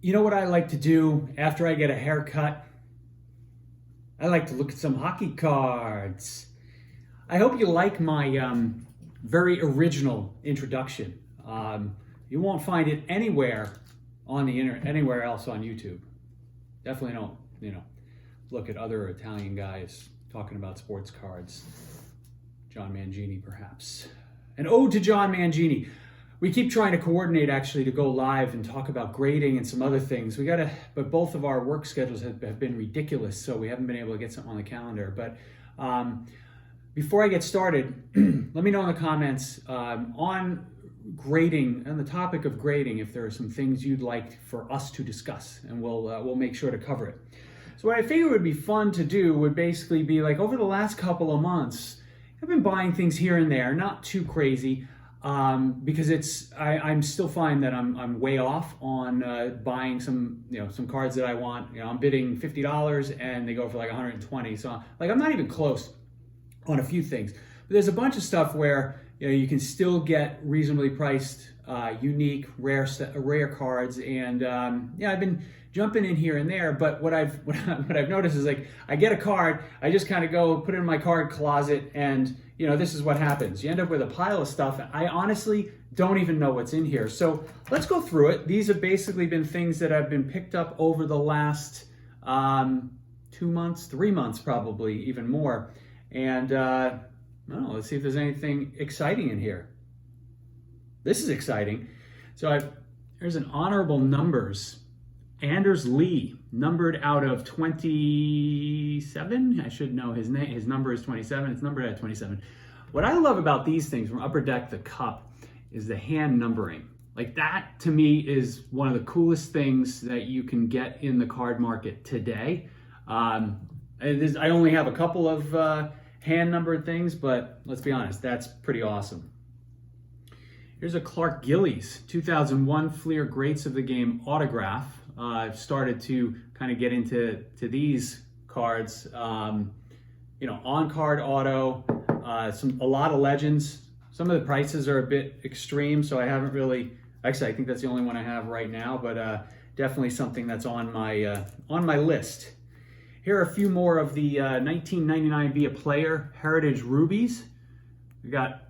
You know what I like to do after I get a haircut? I like to look at some hockey cards. I hope you like my very original introduction. You won't find it anywhere on the internet, anywhere else on YouTube. Definitely don't, look at other Italian guys talking about sports cards. John Mangini, perhaps. An ode to John Mangini. We keep trying to coordinate actually to go live and talk about grading and some other things. But both of our work schedules have been ridiculous, so we haven't been able to get something on the calendar. But before I get started, let me know in the comments on grading, on the topic of grading, if there are some things you'd like for us to discuss, and we'll make sure to cover it. So what I figured would be fun to do would basically be like over the last couple of months, I've been buying things here and there, not too crazy. Because I'm still finding that I'm way off on buying some cards that I want. I'm bidding $50 and they go for like $120. So I'm not even close on a few things. But there's a bunch of stuff where you can still get reasonably priced, unique, rare cards. And I've been jumping in here and there. But what I've noticed is like I get a card, I just kind of go put it in my card closet, and this is what happens. You end up with a pile of stuff. I honestly don't even know what's in here. So let's go through it. These have basically been things that have been picked up over the last 2 months, 3 months, probably even more. And let's see if there's anything exciting in here. This is exciting. So there's an honorable numbers. Anders Lee, numbered out of 27. I should know his name. His number is 27. It's numbered at 27. What I love about these things from Upper Deck, the Cup, is the hand numbering. Like that, to me, is one of the coolest things that you can get in the card market today. I only have a couple of hand numbered things, but let's be honest, that's pretty awesome. Here's a Clark Gillies 2001 Fleer Greats of the Game autograph. I've started to kind of get into these cards, on-card auto, a lot of legends. Some of the prices are a bit extreme, so I haven't really, actually I think that's the only one I have right now, but definitely something that's on my list. Here are a few more of the 1999 Be a Player Heritage Rubies. We got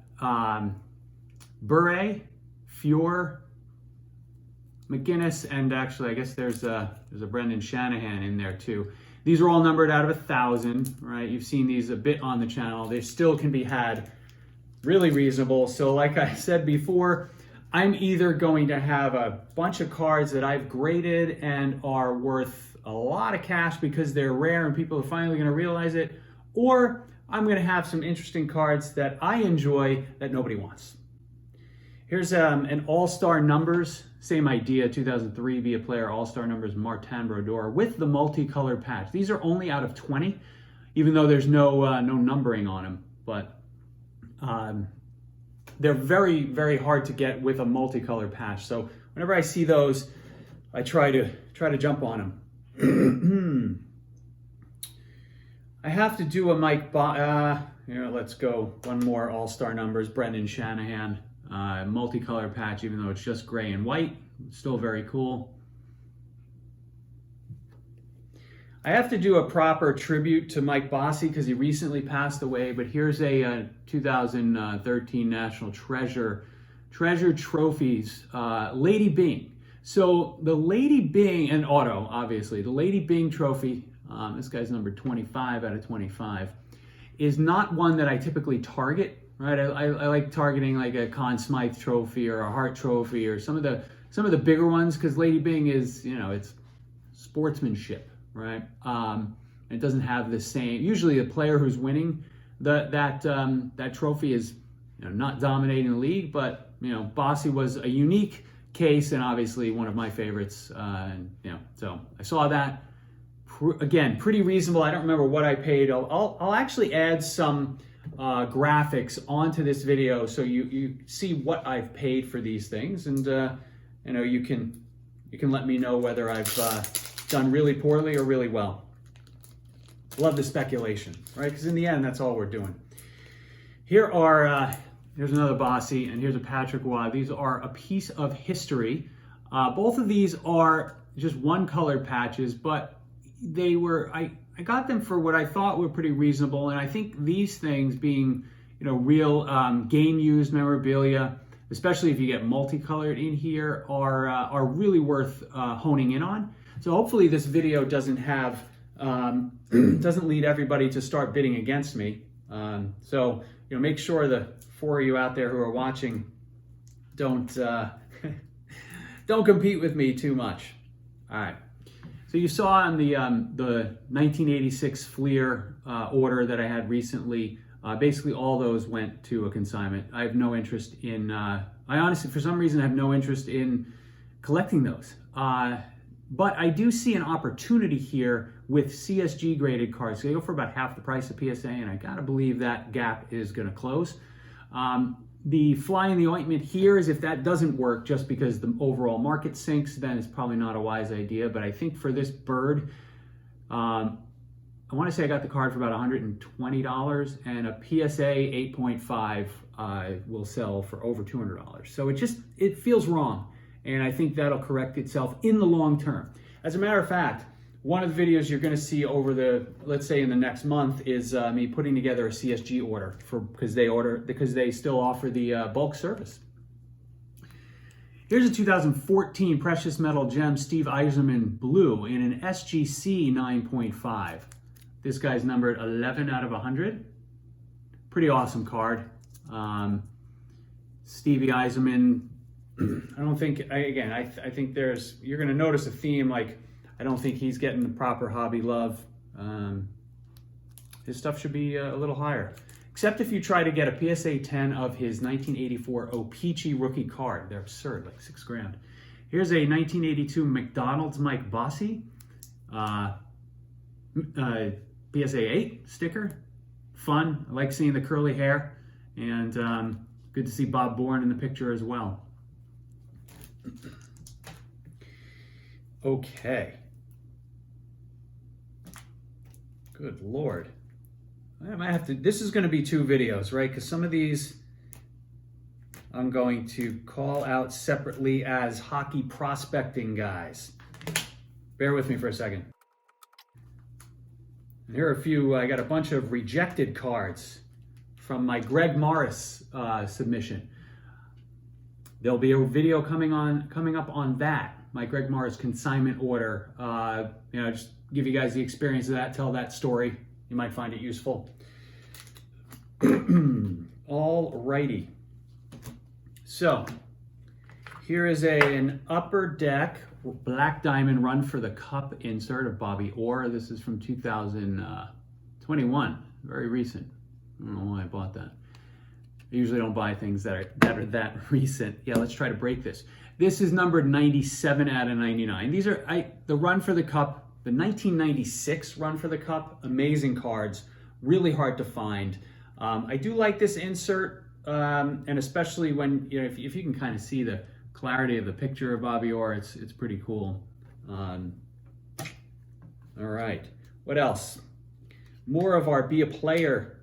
Bure, Fior, McGinnis, and actually I guess there's a Brendan Shanahan in there too. These are all numbered out of 1,000, right? You've seen these a bit on the channel. They still can be had really reasonable. So like I said before, I'm either going to have a bunch of cards that I've graded and are worth a lot of cash because they're rare and people are finally going to realize it, or I'm going to have some interesting cards that I enjoy that nobody wants. Here's an All-Star Numbers, same idea, 2003 Be a Player All-Star Numbers Martin Brodeur with the multicolored patch. These are only out of 20, even though there's no numbering on them, but they're very, very hard to get with a multicolored patch. So whenever I see those, I try to jump on them. I have to do a let's go one more All-Star Numbers, Brendan Shanahan. Multicolor patch, even though it's just gray and white, still very cool. I have to do a proper tribute to Mike Bossy because he recently passed away, but here's a 2013 National Treasure Trophies, Lady Bing. So the Lady Bing, and auto, obviously, the Lady Bing trophy, this guy's number 25 out of 25, is not one that I typically target. Right, I like targeting like a Conn Smythe trophy or a Hart trophy or some of the bigger ones because Lady Bing is it's sportsmanship, right? It doesn't have the same. Usually, the player who's winning that trophy is not dominating the league, but Bossy was a unique case and obviously one of my favorites. So I saw that again, pretty reasonable. I don't remember what I paid. I'll actually add some graphics onto this video so you see what I've paid for these things, and you can let me know whether I've done really poorly or really well. Love the speculation, right? Because in the end, that's all we're doing. Here are here's another Bossy, and here's a Patrick Waugh. These are a piece of history. Both of these are just one colored patches, but they were, I got them for what I thought were pretty reasonable. And I think these things being, real game used memorabilia, especially if you get multicolored in here, are really worth honing in on. So hopefully this video doesn't have, doesn't lead everybody to start bidding against me. So make sure the 4 of you out there who are watching don't don't compete with me too much. All right. So you saw on the 1986 Fleer order that I had recently, basically all those went to a consignment. I have no interest in, I honestly, for some reason, have no interest in collecting those. But I do see an opportunity here with CSG graded cards. They go for about half the price of PSA, and I gotta believe that gap is gonna close. The fly in the ointment here is if that doesn't work just because the overall market sinks, then it's probably not a wise idea. But I think for this bird, I want to say I got the card for about $120, and a PSA 8.5 will sell for over $200. So it feels wrong, and I think that'll correct itself in the long term. As a matter of fact, one of the videos you're going to see over let's say in the next month, is me putting together a CSG order because they still offer the bulk service. Here's a 2014 Precious Metal Gem Steve Eiserman Blue in an SGC 9.5. This guy's numbered 11 out of 100. Pretty awesome card. Stevie Eiserman. I think you're going to notice a theme. Like, I don't think he's getting the proper hobby love. His stuff should be a little higher. Except if you try to get a PSA 10 of his 1984 O-Pee-Chee rookie card. They're absurd, like $6 grand. Here's a 1982 McDonald's Mike Bossy. PSA 8 sticker. Fun. I like seeing the curly hair. And good to see Bob Bourne in the picture as well. Okay. Good Lord. I might have to, this is going to be 2 videos, right? Because some of these I'm going to call out separately as hockey prospecting guys. Bear with me for a second. And here are a few, I got a bunch of rejected cards from my Greg Morris submission. There'll be a video coming up on that, my Greg Morris consignment order. Just give you guys the experience of that, tell that story. You might find it useful. Alrighty. So, here is an Upper Deck Black Diamond Run for the Cup insert of Bobby Orr. This is from 2021, very recent. I don't know why I bought that. I usually don't buy things that are that recent. Yeah, let's try to break this. This is numbered 97 out of 99. These are the Run for the Cup, the 1996 Run for the Cup. Amazing cards, really hard to find. I do like this insert, and especially when if you can kind of see the clarity of the picture of Bobby Orr, it's pretty cool. All right, what else? More of our Be a Player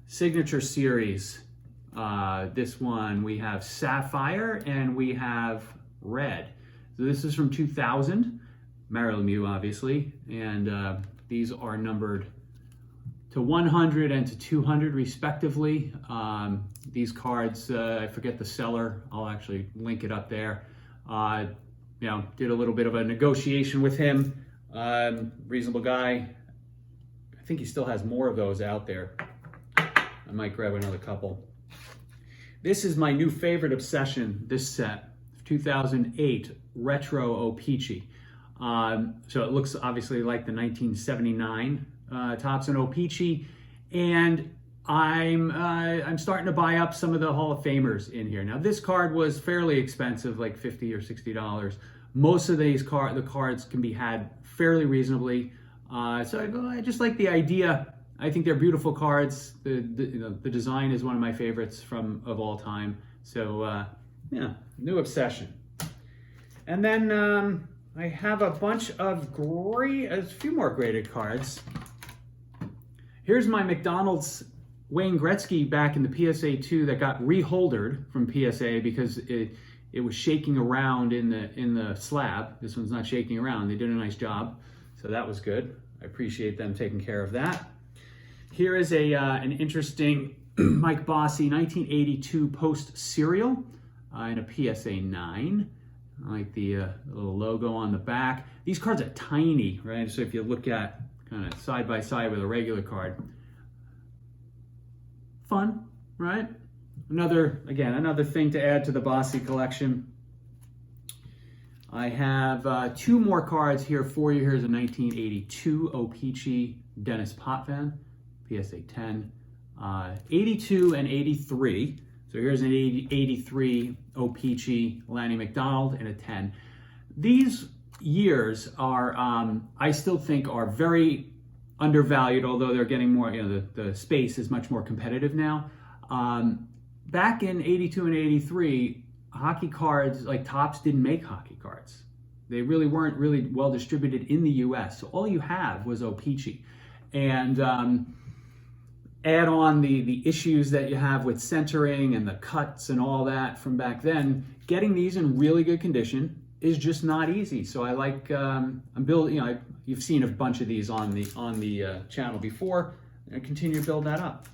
signature series. This one we have Sapphire and we have Red. So this is from 2000, Marilyn Mew obviously, and these are numbered to 100 and to 200 respectively. These cards, I forget the seller, I'll actually link it up there. Did a little bit of a negotiation with him. Reasonable guy. I think he still has more of those out there. I might grab another couple. This is my new favorite obsession, this set, 2008 Retro O-Pee-Chee. So it looks obviously like the 1979 Topps O-Pee-Chee, and I'm starting to buy up some of the Hall of Famers in here. Now this card was fairly expensive, like $50 or $60. Most of the cards can be had fairly reasonably. So I just like the idea. I think they're beautiful cards. The design is one of my favorites of all time. So yeah, new obsession. And then I have a bunch of a few more graded cards. Here's my McDonald's Wayne Gretzky back in the PSA 2 that got reholdered from PSA because it was shaking around in the slab. This one's not shaking around. They did a nice job, so that was good. I appreciate them taking care of that. Here is an interesting Mike Bossy 1982 Post serial in a PSA 9. I like the little logo on the back. These cards are tiny, right? So if you look at kind of side by side with a regular card, fun, right? Another thing to add to the Bossy collection. I have 2 more cards here for you. Here's a 1982 O-Pee-Chee Dennis Potvin, PSA 10, 82 and 83. So here's an 83 O-Pee-Chee Lanny McDonald and a 10. These years are, I still think, are very undervalued, although they're getting more, the space is much more competitive now. Back in 82 and 83, hockey cards, like Topps didn't make hockey cards. They really weren't really well distributed in the US. So all you have was O-Pee-Chee. And add on the issues that you have with centering and the cuts and all that from back then, getting these in really good condition is just not easy. So I like, I'm building, you've seen a bunch of these on the channel before, and I continue to build that up.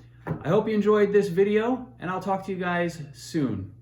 I hope you enjoyed this video, and I'll talk to you guys soon.